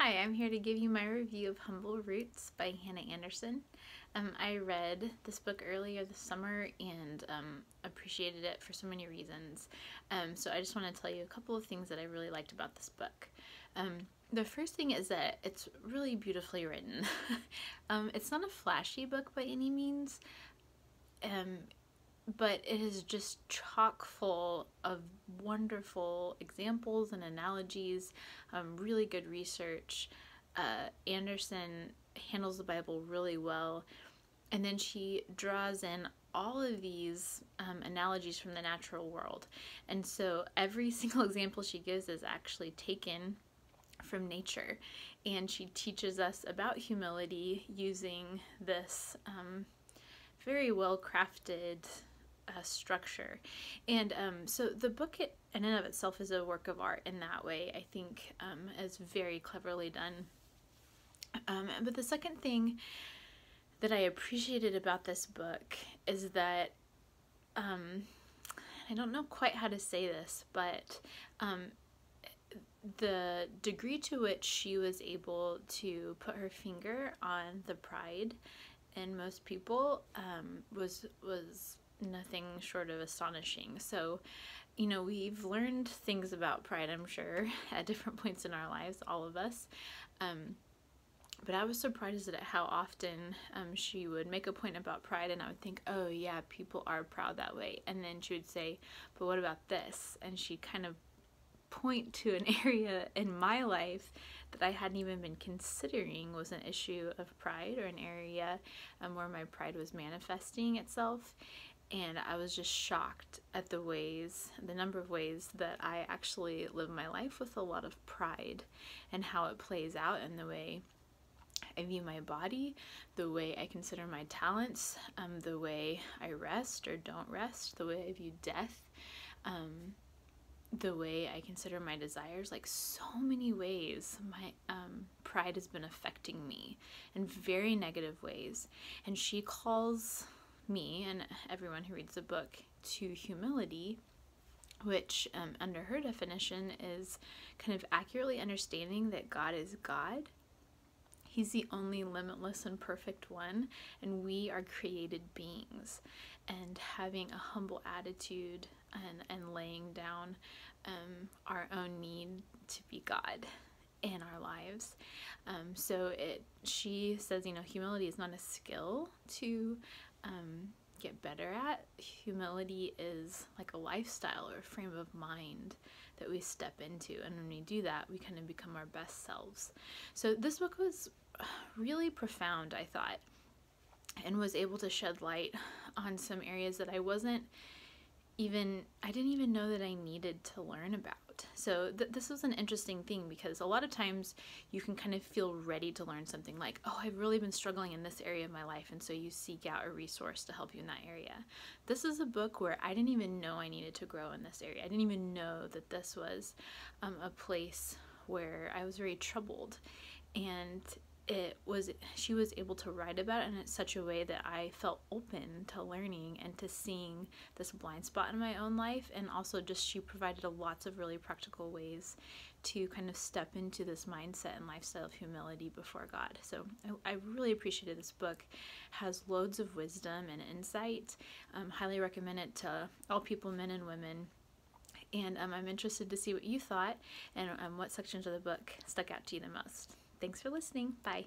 Hi, I'm here to give you my review of Humble Roots by Hannah Anderson. I read this book earlier this summer and appreciated it for so many reasons. So I just want to tell you a couple of things that I really liked about this book. The first thing is that it's really beautifully written. It's not a flashy book by any means, but it is just chock full of wonderful examples and analogies, really good research. Anderson handles the Bible really well, and then she draws in all of these analogies from the natural world. And so every single example she gives is actually taken from nature, and she teaches us about humility using this very well crafted structure. And so the book in and of itself is a work of art in that way. I think is very cleverly done. But the second thing that I appreciated about this book is that I don't know quite how to say this, but the degree to which she was able to put her finger on the pride in most people was nothing short of astonishing. So, we've learned things about pride, I'm sure, at different points in our lives, all of us. But I was surprised at how often she would make a point about pride, and I would think, oh yeah, people are proud that way. And then she would say, but what about this? And she'd kind of point to an area in my life that I hadn't even been considering was an issue of pride, or an area where my pride was manifesting itself. And I was just shocked at the number of ways that I actually live my life with a lot of pride, and how it plays out in the way I view my body, the way I consider my talents, the way I rest or don't rest, the way I view death, the way I consider my desires. Like, so many ways my pride has been affecting me in very negative ways. And she calls me and everyone who reads the book to humility, which under her definition is kind of accurately understanding that God is God. He's the only limitless and perfect one, and we are created beings. And having a humble attitude and laying down our own need to be God in our lives. So she says, humility is not a skill to get better at. Humility is like a lifestyle or a frame of mind that we step into, and when we do that, we kind of become our best selves. So this book was really profound, I thought, and was able to shed light on some areas that I didn't even know that I needed to learn about. So this was an interesting thing, because a lot of times you can kind of feel ready to learn something, like, oh, I've really been struggling in this area of my life, and so you seek out a resource to help you in that area. This is a book where I didn't even know I needed to grow in this area. I didn't even know that this was a place where I was very troubled, and she was able to write about it in such a way that I felt open to learning and to seeing this blind spot in my own life. And also just she provided lots of really practical ways to kind of step into this mindset and lifestyle of humility before God. So I really appreciated this book. It has loads of wisdom and insight. Highly recommend it to all people, men and women. And I'm interested to see what you thought, and what sections of the book stuck out to you the most. Thanks for listening. Bye.